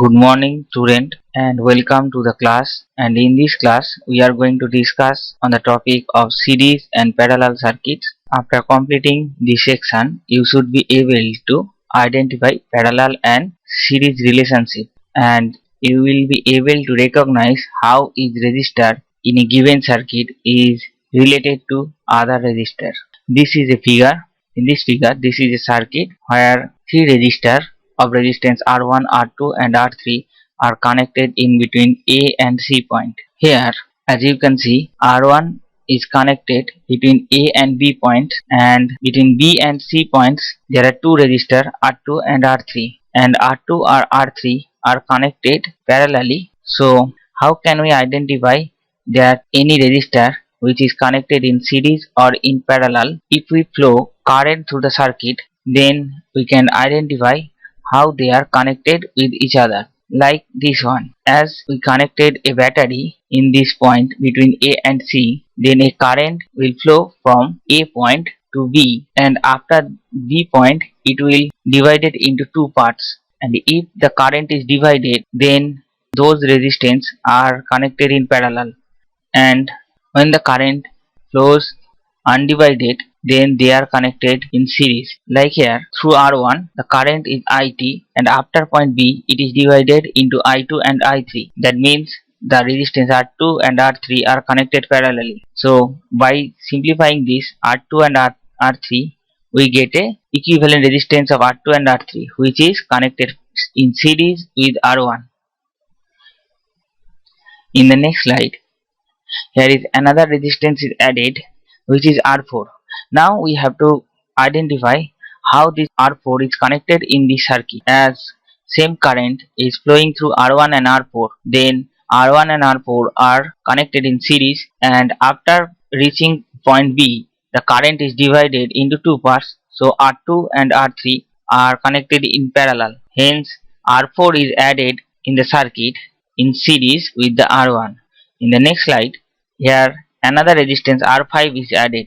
Good morning student and welcome to the class, and in this class we are going to discuss on the topic of series and parallel circuits. After completing this section you should be able to identify parallel and series relationship, and you will be able to recognize how each resistor in a given circuit is related to other resistor. This is a figure. In this figure, this is a circuit where three resistors of resistance R1, R2 and R3 are connected in between A and C point. Here, as you can see, R1 is connected between A and B points, and between B and C points there are two resistors R2 and R3, and R2 or R3 are connected parallelly. So how can we identify that any resistor which is connected in series or in parallel? If we flow current through the circuit, then we can identify how they are connected with each other, like this one. As we connected a battery in this point between A and C, then a current will flow from A point to B, and after B point it will divide it into two parts, and if the current is divided, then those resistance are connected in parallel, and when the current flows undivided, then they are connected in series. Like here, through R1 the current is IT, and after point B it is divided into I2 and I3. That means the resistance R2 and R3 are connected parallelly. So by simplifying this R2 and R3, we get a equivalent resistance of R2 and R3, which is connected in series with R1. In the next slide, here is another resistance is added, which is R4. Now we have to identify how this R4 is connected in the circuit. As same current is flowing through R1 and R4, then R1 and R4 are connected in series, and after reaching point B the current is divided into two parts, so R2 and R3 are connected in parallel. Hence R4 is added in the circuit in series with the R1. In the next slide, here another resistance R5 is added.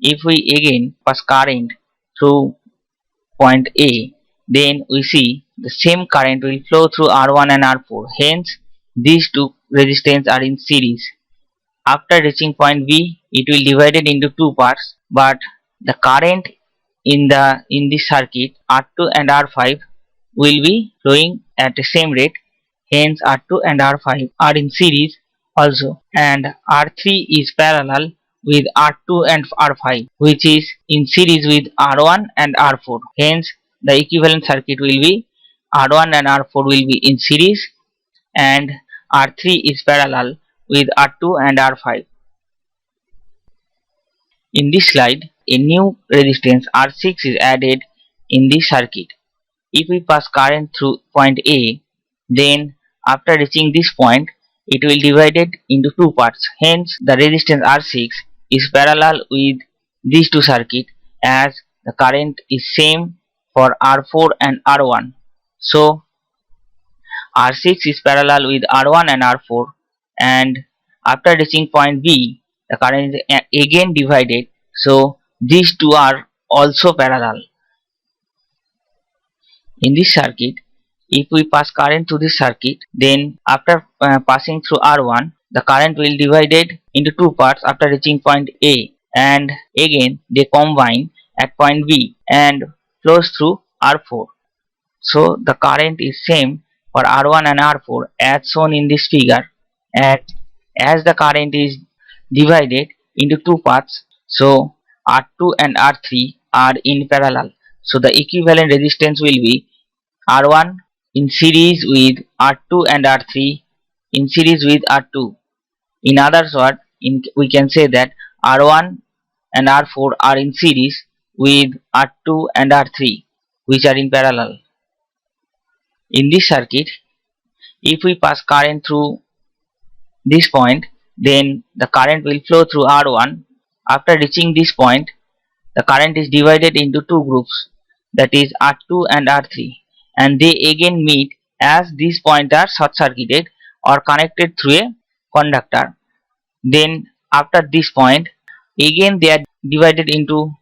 If we again pass current through point A, then we see the same current will flow through R1 and R4. Hence these two resistance are in series. After reaching point B, it will divide it into two parts, but the current in this circuit R2 and R5 will be flowing at the same rate. Hence R2 and R5 are in series also, and R3 is parallel with R2 and R5, which is in series with R1 and R4. Hence the equivalent circuit will be R1 and R4 will be in series, and R3 is parallel with R2 and R5. In this slide, a new resistance R6 is added in this circuit. If we pass current through point A, then after reaching this point it will divide it into two parts. Hence the resistance R6 is parallel with these two circuits, as the current is same for R4 and R1. So R6 is parallel with R1 and R4, and after reaching point B the current is again divided, so these two are also parallel. In this circuit, if we pass current through this circuit, then after passing through R1 the current will divided into two parts after reaching point A, and again they combine at point B and flows through R4. So the current is same for R1 and R4 as shown in this figure, and as the current is divided into two parts, so R2 and R3 are in parallel. So the equivalent resistance will be R1 in series with R2 and R3 in series with R2. In other words, we can say that R1 and R4 are in series with R2 and R3, which are in parallel. In this circuit, if we pass current through this point, then the current will flow through R1. After reaching this point, the current is divided into two groups, that is R2 and R3, and they again meet as these points are short circuited or connected through a conductor. Then after this point, again they are divided into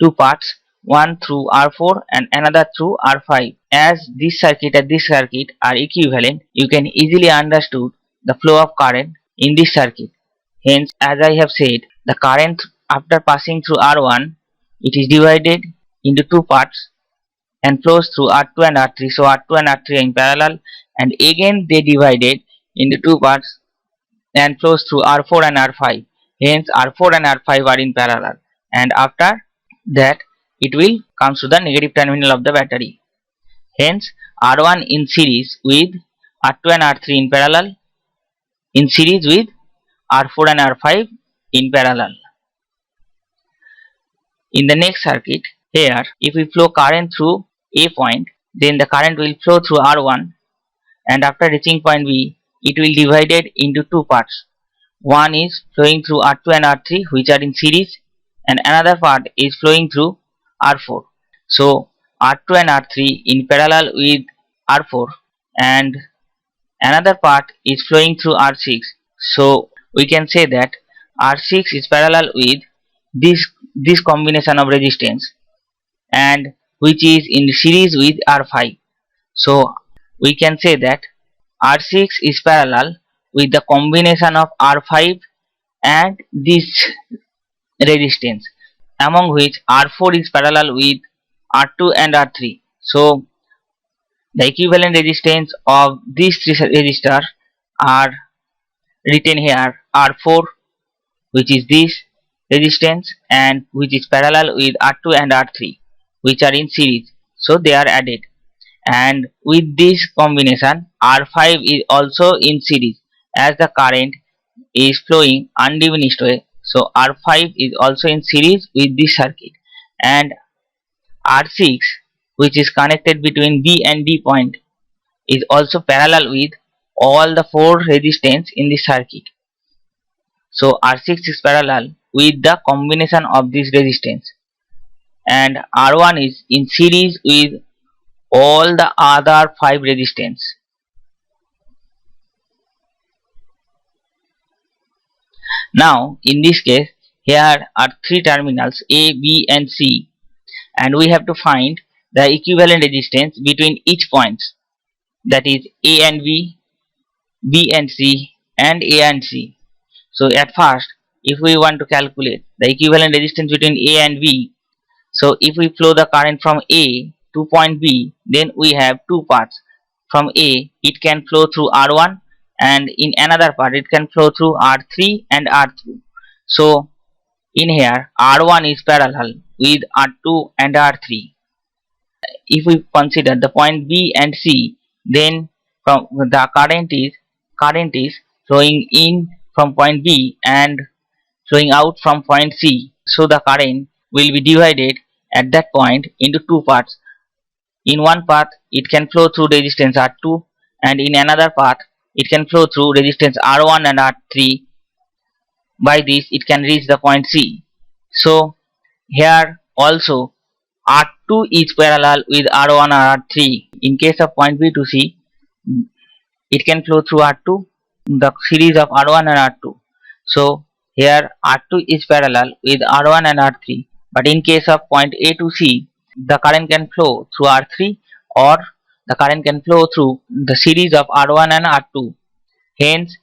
two parts, one through R4 and another through R5, as this circuit and this circuit are equivalent, you can easily understood the flow of current in this circuit. Hence, as I have said, the current after passing through R1, it is divided into two parts and flows through R2 and R3. So R2 and R3 are in parallel, and again they divided into two parts and flows through R4 and R5. Hence R4 and R5 are in parallel, and after that it will come to the negative terminal of the battery. Hence R1 in series with R2 and R3 in parallel, in series with R4 and R5 in parallel. In the next circuit, here if we flow current through A point, then the current will flow through R1, and after reaching point B, it will divided into two parts. One is flowing through R2 and R3, which are in series, and another part is flowing through R4. So R2 and R3 in parallel with R4, and another part is flowing through R6. So we can say that R6 is parallel with this combination of resistance, and which is in series with R5. So we can say that R6 is parallel with the combination of R5 and this resistance, among which R4 is parallel with R2 and R3. So the equivalent resistance of these three resistors are written here: R4, which is this resistance, and which is parallel with R2 and R3, which are in series. So they are added, and with this combination R5 is also in series, as the current is flowing undiminished way. So R5 is also in series with this circuit, and R6, which is connected between B and D point, is also parallel with all the four resistance in the circuit. So R6 is parallel with the combination of this resistance, and R1 is in series with all the other five resistance. Now in this case, here are three terminals A, B and C, and we have to find the equivalent resistance between each points, that is A and B, B and C, and A and C. So at first, if we want to calculate the equivalent resistance between A and B, so if we flow the current from A to point B, then we have two paths. From A, it can flow through R1, and in another part it can flow through R3 and R2. So in here R1 is parallel with R2 and R3. If we consider the point B and C, then from the current is flowing in from point B and flowing out from point C. So the current will be divided at that point into two parts. In one part it can flow through resistance R2, and in another part it can flow through resistance R1 and R3. By this it can reach the point C. So here also R2 is parallel with R1 and R3. In case of point B to C, it can flow through R2, the series of R1 and R2. So here R2 is parallel with R1 and R3, but in case of point A to C, the current can flow through R3, or the current can flow through the series of R1 and R2. Hence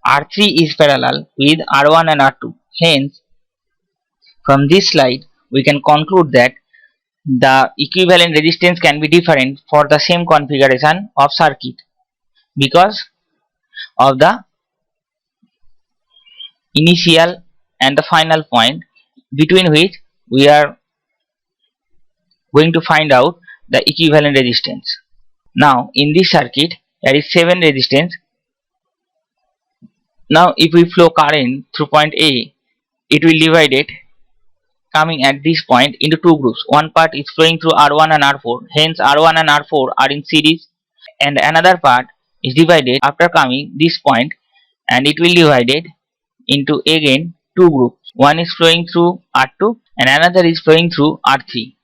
R3 is parallel with R1 and R2. Hence from this slide we can conclude that the equivalent resistance can be different for the same configuration of circuit, because of the initial and the final point between which we are going to find out the equivalent resistance. Now in this circuit there is 7 resistance. Now if we flow current through point A, it will divide it coming at this point into two groups. One part is flowing through R1 and R4, hence R1 and R4 are in series, and another part is divided after coming this point, and it will divided into again two groups. One is flowing through R2 and another is flowing through R3.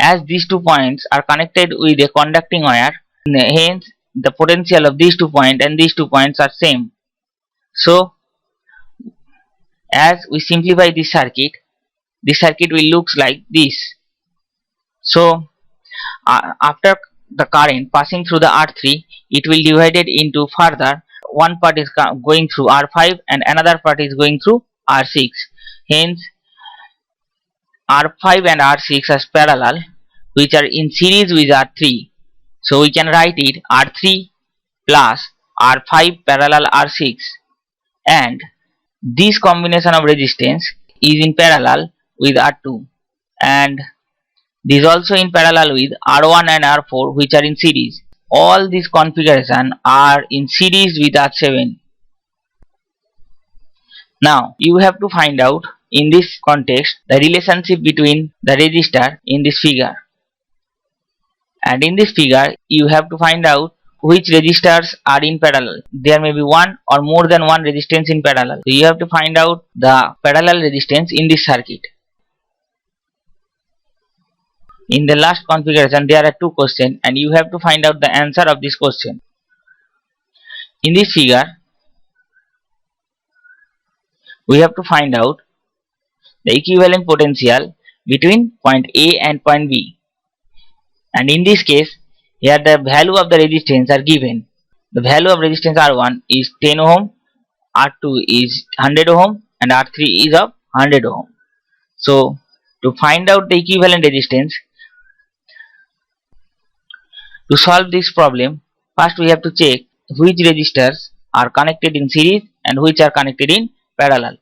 As these 2 points are connected with a conducting wire, hence the potential of these 2 points and these 2 points are same. So as we simplify this circuit will looks like this. So after the current passing through the R3, it will divide it into further. One part is going through R5 and another part is going through R6. Hence, R5 and R6 are parallel, which are in series with R3. So we can write it R3 plus R5 parallel R6, and this combination of resistance is in parallel with R2, and this also in parallel with R1 and R4, which are in series. All these configuration are in series with R7. Now you have to find out in this context the relationship between the resistor in this figure, and in this figure you have to find out which resistors are in parallel. There may be one or more than one resistance in parallel. So you have to find out the parallel resistance in this circuit. In the last configuration there are two questions and you have to find out the answer of this question. In this figure we have to find out the equivalent potential between point A and point B, and in this case here the value of the resistance are given. The value of resistance R1 is 10 ohm, R2 is 100 ohm and R3 is of 100 ohm. So to find out the equivalent resistance, to solve this problem, first we have to check which resistors are connected in series and which are connected in parallel.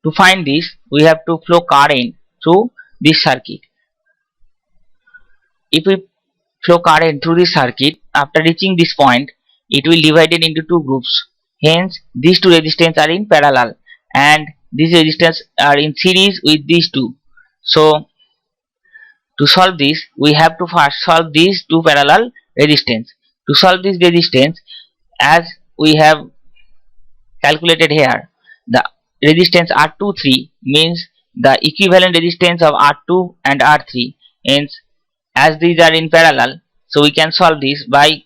To find this, we have to flow current through this circuit. If we flow current through this circuit, after reaching this point, it will divide it into two groups. Hence, these two resistors are in parallel and these resistors are in series with these two. So, to solve this, we have to first solve these two parallel resistance. To solve this resistance, as we have calculated here, the resistance R23 means the equivalent resistance of R2 and R3. Hence, as these are in parallel, so we can solve this by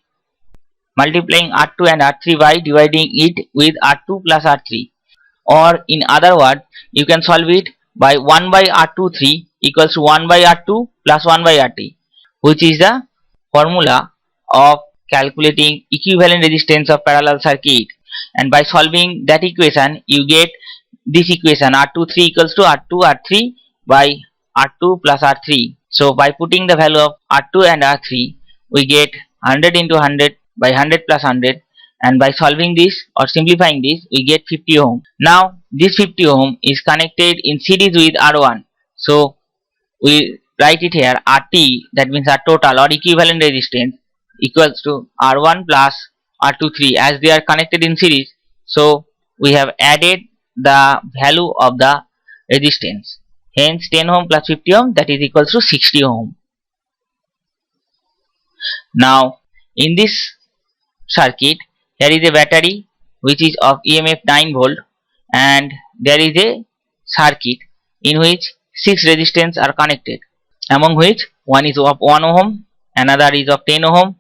multiplying R2 and R3 by dividing it with R2 plus R3, or in other words you can solve it by 1 by R23 equals to 1 by R2 plus 1 by RT, which is the formula of calculating equivalent resistance of parallel circuit. And by solving that equation you get this equation R23 equals to R2 R3 by R2 plus R3. So by putting the value of R2 and R3 we get 100 into 100 by 100 plus 100, and by solving this or simplifying this we get 50 ohm. Now this 50 ohm is connected in series with R1, so we write it here RT, that means our total or equivalent resistance, equals to R1 plus R23. As they are connected in series, so we have added the value of the resistance. Hence 10 ohm plus 50 ohm, that is equals to 60 ohm. Now in this circuit here is a battery which is of EMF 9 volt, and there is a circuit in which 6 resistors are connected, among which one is of 1 ohm, another is of 10 ohm,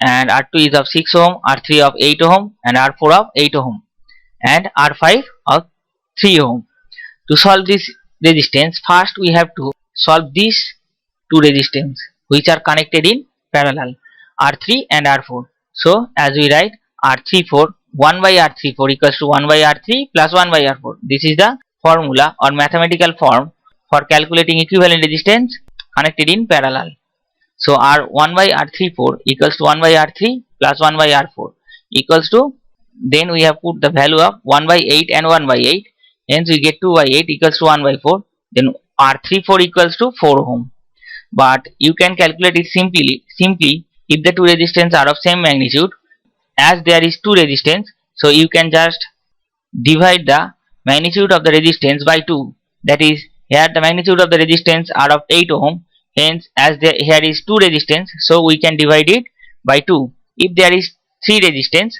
and R2 is of 6 ohm, R3 of 8 ohm, and R4 of 8 ohm, and R5 of 3 ohm. To solve this resistance, first we have to solve these two resistors which are connected in parallel, R3 and R4. So as we write R34, 1 by R34 equals to 1 by R3 plus 1 by R4. This is the formula or mathematical form for calculating equivalent resistance connected in parallel. So R1 by R34 equals to 1 by R3 plus 1 by R4 equals to, then we have put the value of 1 by 8 and 1 by 8, hence we get 2 by 8 equals to 1 by 4, then R34 equals to 4 ohm. But you can calculate it simply if the two resistors are of same magnitude. As there is two resistors, so you can just divide the magnitude of the resistance by 2. That is, here the magnitude of the resistance are of 8 ohm. Hence, as here is 2 resistance, so we can divide it by 2. If there is 3 resistance,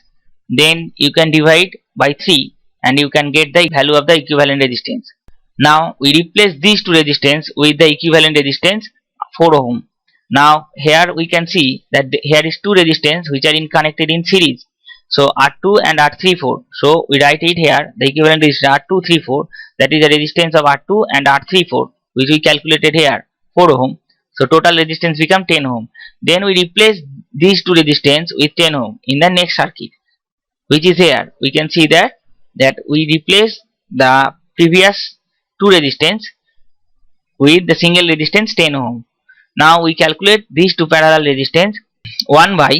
then you can divide by 3 and you can get the value of the equivalent resistance. Now we replace these two resistance with the equivalent resistance 4 ohm. Now here we can see that here is two resistance which are connected in series. So R2 and R34. So we write it here, the equivalent is R234, that is the resistance of R2 and R34, which we calculated here 4 ohm. So total resistance become 10 ohm. Then we replace these two resistance with 10 ohm in the next circuit, which is here. We can see that we replace the previous two resistance with the single resistance 10 ohm. Now we calculate these two parallel resistance. 1 by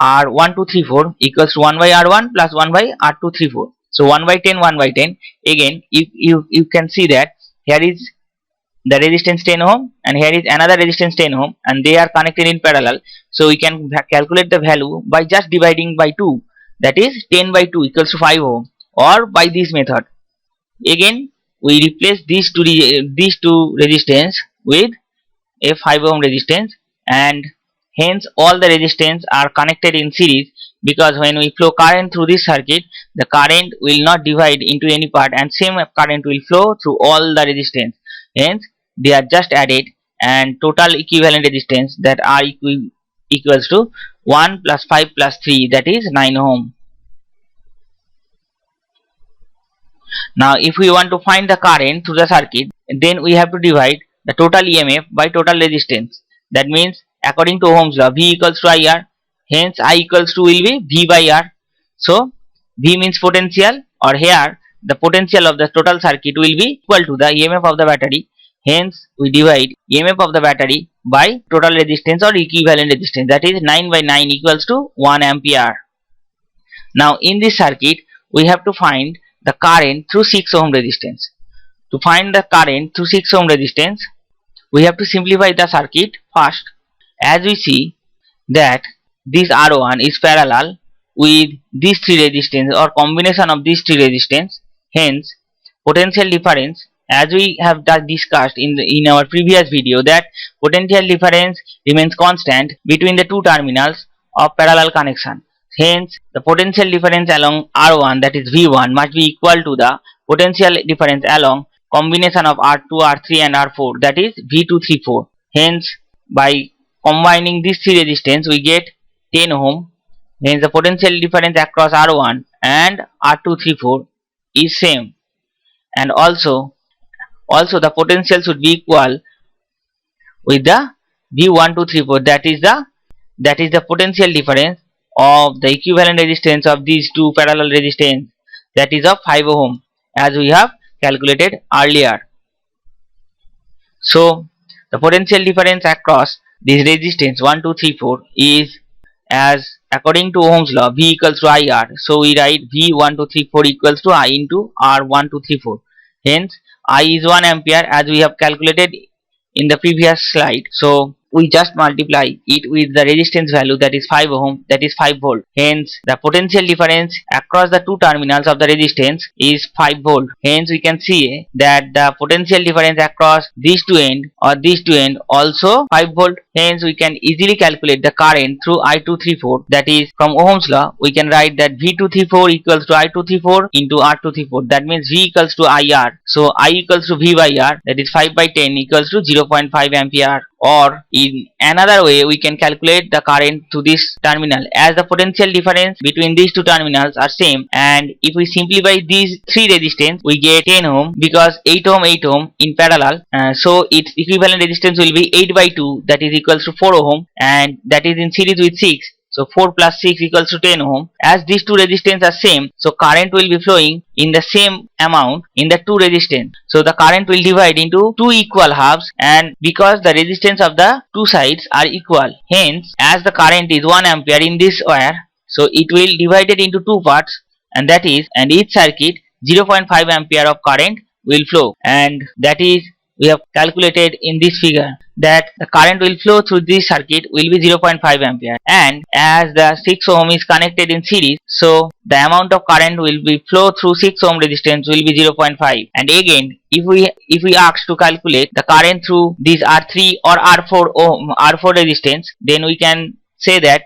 R1234 equals to 1 by R1 plus 1 by R234. So 1 by 10, 1 by 10. Again, if you can see that here is the resistance 10 ohm and here is another resistance 10 ohm and they are connected in parallel. So we can calculate the value by just dividing by 2, that is 10 by 2 equals to 5 ohm, or by this method. Again we replace these two resistance with a 5 ohm resistance, and hence all the resistance are connected in series, because when we flow current through this circuit, the current will not divide into any part and same current will flow through all the resistance. Hence they are just added, and total equivalent resistance that are equals to 1 plus 5 plus 3, that is 9 ohm. Now if we want to find the current through the circuit, then we have to divide the total EMF by total resistance. That means according to Ohm's law, V equals to IR, hence I equals to will be V by R. So V means potential, or here the potential of the total circuit will be equal to the EMF of the battery. Hence we divide EMF of the battery by total resistance or equivalent resistance, that is 9 by 9 equals to 1 ampere. Now in this circuit we have to find the current through 6 ohm resistance. To find the current through 6 ohm resistance, we have to simplify the circuit first. As we see that this R1 is parallel with these three resistance or combination of these three resistance, hence potential difference, as we have discussed in our previous video, that potential difference remains constant between the two terminals of parallel connection. Hence the potential difference along R1, that is V1, must be equal to the potential difference along combination of R2, R3 and R4, that is V234. Hence by combining these three resistance we get 10 ohm. Hence the potential difference across R1 and R234 is same, and also the potential should be equal with the V1234, that is the potential difference of the equivalent resistance of these two parallel resistance, that is of 5 ohm, as we have calculated earlier. So the potential difference across this resistance 1, 2, 3, 4 is, as according to Ohm's law, V equals to IR. So we write V1234 equals to I into R1234. Hence I is 1 ampere, as we have calculated in the previous slide. So we just multiply it with the resistance value, that is 5 ohm, that is 5 volt. Hence the potential difference across the two terminals of the resistance is 5 volt. Hence we can see that the potential difference across these two end also 5 volt. Hence we can easily calculate the current through I234, that is from Ohm's law we can write that V234 equals to I234 into R234, that means V equals to IR. So I equals to V by R, that is 5 by 10 equals to 0.5 ampere. Or in another way we can calculate the current to this terminal, as the potential difference between these two terminals are same, and if we simplify these three resistance we get 10 ohm, because 8 ohm in parallel, so its equivalent resistance will be 8 by 2, that is equals to 4 ohm, and that is in series with 6. So 4 plus 6 equals to 10 ohm. As these two resistance are same, so current will be flowing in the same amount in the two resistance. So the current will divide into two equal halves, and because the resistance of the two sides are equal, hence as the current is 1 ampere in this wire, so it will divide it into two parts, and that is, and each circuit 0.5 ampere of current will flow, and that is we have calculated in this figure that the current will flow through this circuit will be 0.5 ampere, and as the 6 ohm is connected in series, so the amount of current will be flow through 6 ohm resistance will be 0.5. And again if we ask to calculate the current through this R3 or R4 resistance, then we can say that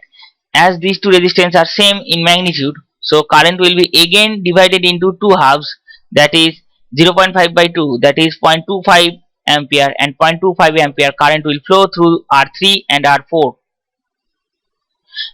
as these two resistance are same in magnitude, so current will be again divided into two halves, that is 0.5 by 2, that is 0.25 ampere, and 0.25 ampere current will flow through R3 and R4.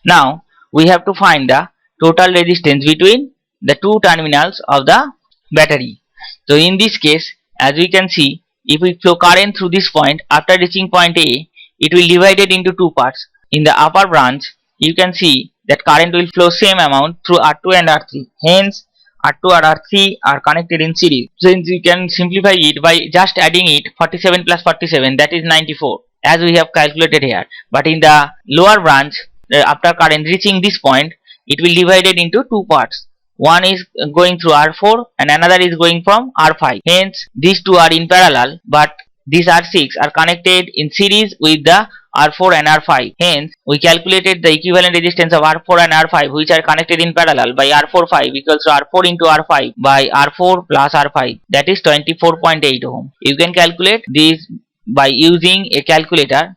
Now we have to find the total resistance between the two terminals of the battery. So in this case, as we can see, if we flow current through this point, after reaching point A, it will divide it into two parts. In the upper branch, you can see that current will flow same amount through R2 and R3. Hence, R2 and R3 are connected in series. Since you can simplify it by just adding it 47 plus 47, that is 94, as we have calculated here. But in the lower branch, after current reaching this point, it will divide it into two parts. One is going through R4 and another is going from R5. Hence, these two are in parallel, but these R6 are connected in series with the R4 and R5. Hence, we calculated the equivalent resistance of R4 and R5, which are connected in parallel, by R4 5 equals to R4 into R5 by R4 plus R5, that is 24.8 ohm. You can calculate this by using a calculator.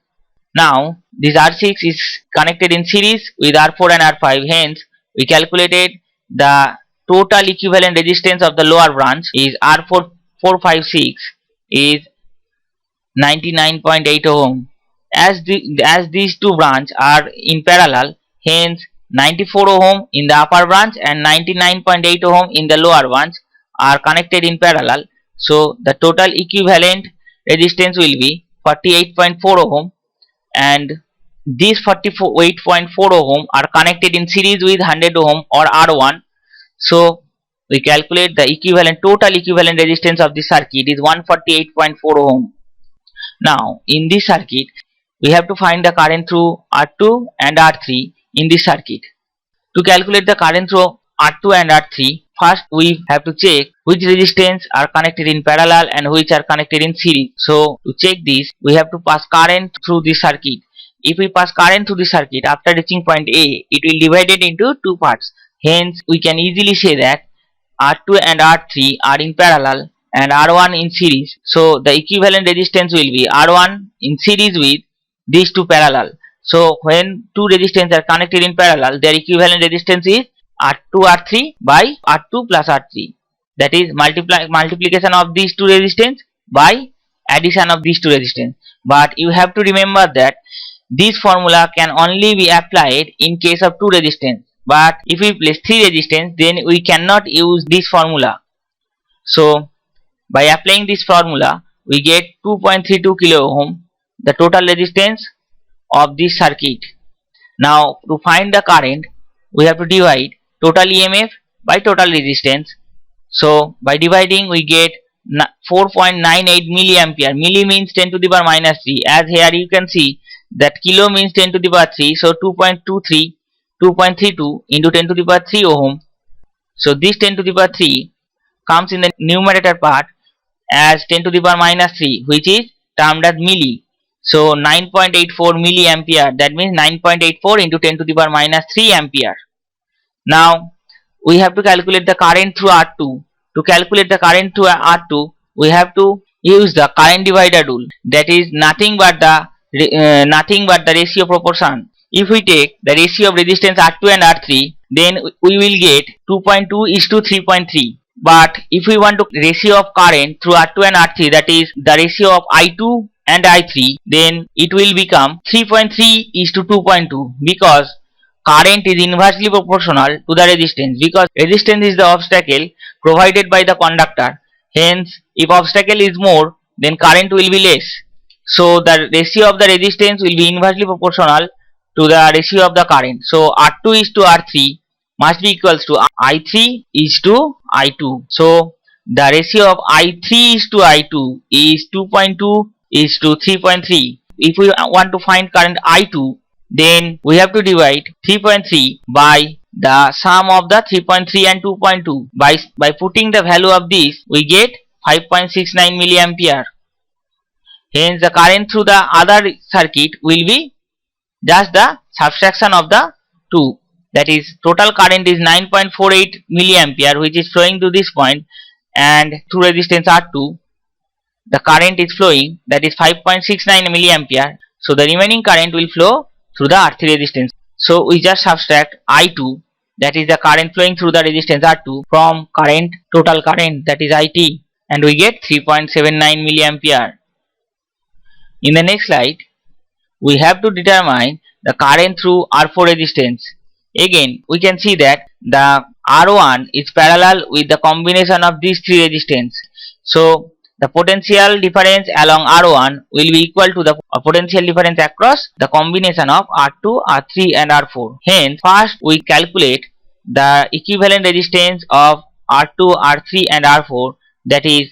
Now, this R6 is connected in series with R4 and R5. Hence, we calculated the total equivalent resistance of the lower branch is R4 456 is 99.8 ohm. As these two branches are in parallel, hence 94 ohm in the upper branch and 99.8 ohm in the lower branch are connected in parallel. So the total equivalent resistance will be 48.4 ohm, and these 48.4 ohm are connected in series with 100 ohm or R1. So we calculate the total equivalent resistance of the circuit is 148.4 ohm. Now in this circuit, we have to find the current through R2 and R3 in this circuit. To calculate the current through R2 and R3, first we have to check which resistance are connected in parallel and which are connected in series. So to check this, we have to pass current through this circuit. If we pass current through the circuit after reaching point A, it will divide it into two parts. Hence, we can easily say that R2 and R3 are in parallel and R1 in series. So the equivalent resistance will be R1 in series with these two parallel. So when two resistors are connected in parallel, their equivalent resistance is R2 R3 by R2 plus R3. That is multiplication of these two resistors by addition of these two resistors. But you have to remember that this formula can only be applied in case of two resistors. But if we place three resistors, then we cannot use this formula. So by applying this formula, we get 2.32 kilo ohm, the total resistance of this circuit. Now to find the current, we have to divide total EMF by total resistance. So by dividing, we get 4.98 milliampere. Milli means 10 to the power minus 3. As here you can see that kilo means 10 to the power 3. So 2.32 into 10 to the power 3 ohm. So this 10 to the power 3 comes in the numerator part as 10 to the power minus 3, which is termed as milli. So 9.84 milliampere, that means 9.84 into 10 to the power minus 3 ampere. Now we have to calculate the current through R2. To calculate the current through R2, we have to use the current divider rule. That is nothing but the ratio proportion. If we take the ratio of resistance R2 and R3, then we will get 2.2 is to 3.3. But if we want to ratio of current through R2 and R3, that is the ratio of I2 and I3, then it will become 3.3 is to 2.2, because current is inversely proportional to the resistance, because resistance is the obstacle provided by the conductor. Hence, if obstacle is more, then current will be less. So the ratio of the resistance will be inversely proportional to the ratio of the current. So R2 is to R3 must be equals to I3 is to I2. So the ratio of I3 is to I2 is 2.2 is to 3.3. If we want to find current I2, then we have to divide 3.3 by the sum of the 3.3 and 2.2. By putting the value of this, we get 5.69 milliampere. Hence the current through the other circuit will be just the subtraction of the two. That is, total current is 9.48 milliampere, which is flowing to this point, and through resistance R2 the current is flowing, that is 5.69 milliampere. So the remaining current will flow through the R3 resistance. So we just subtract I2, that is the current flowing through the resistance R2, from total current, that is IT, and we get 3.79 milliampere. In the next slide, we have to determine the current through R4 resistance. Again, we can see that the R1 is parallel with the combination of these three resistance. So the potential difference along R1 will be equal to the potential difference across the combination of R2, R3 and R4. Hence, first we calculate the equivalent resistance of R2, R3 and R4, that is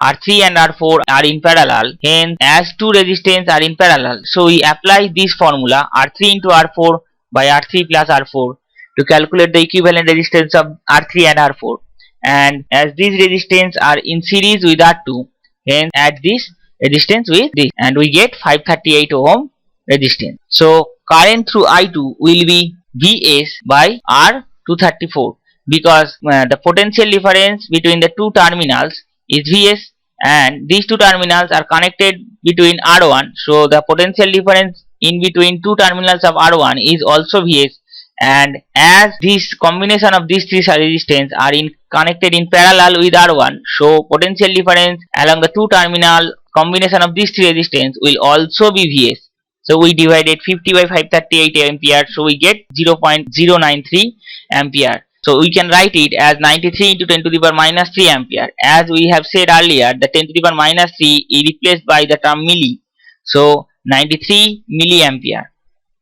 R3 and R4 are in parallel. Hence, as two resistance are in parallel, so we apply this formula R3 into R4 by R3 plus R4 to calculate the equivalent resistance of R3 and R4. And as these resistance are in series with R2, hence add this resistance with this and we get 538 ohm resistance. So current through I2 will be Vs by R234 because the potential difference between the two terminals is Vs and these two terminals are connected between R1, so the potential difference in between two terminals of R1 is also Vs, and as this combination of these three resistance are connected in parallel with R1, so potential difference along the two terminal combination of these three resistance will also be Vs. So we divided 50 by 538 ampere, so we get 0.093 ampere. So we can write it as 93 into 10 to the power minus 3 ampere. As we have said earlier, the 10 to the power minus 3 is replaced by the term milli. So 93 milliampere.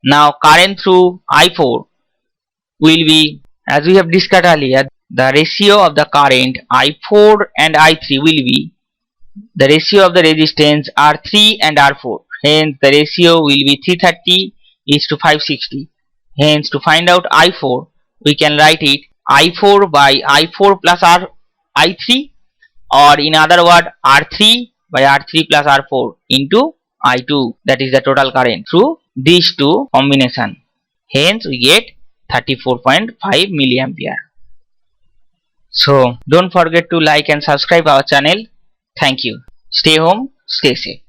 Now current through I4 will be, as we have discussed earlier, the ratio of the current I4 and I3 will be the ratio of the resistance R3 and R4. Hence the ratio will be 330 is to 560. Hence to find out I4, we can write it I4 by I4 plus I3, or in other word R3 by R3 plus R4 into I2, that is the total current through these two combination. Hence we get 34.5 milliampere. So don't forget to like and subscribe our channel. Thank you. Stay home, stay safe.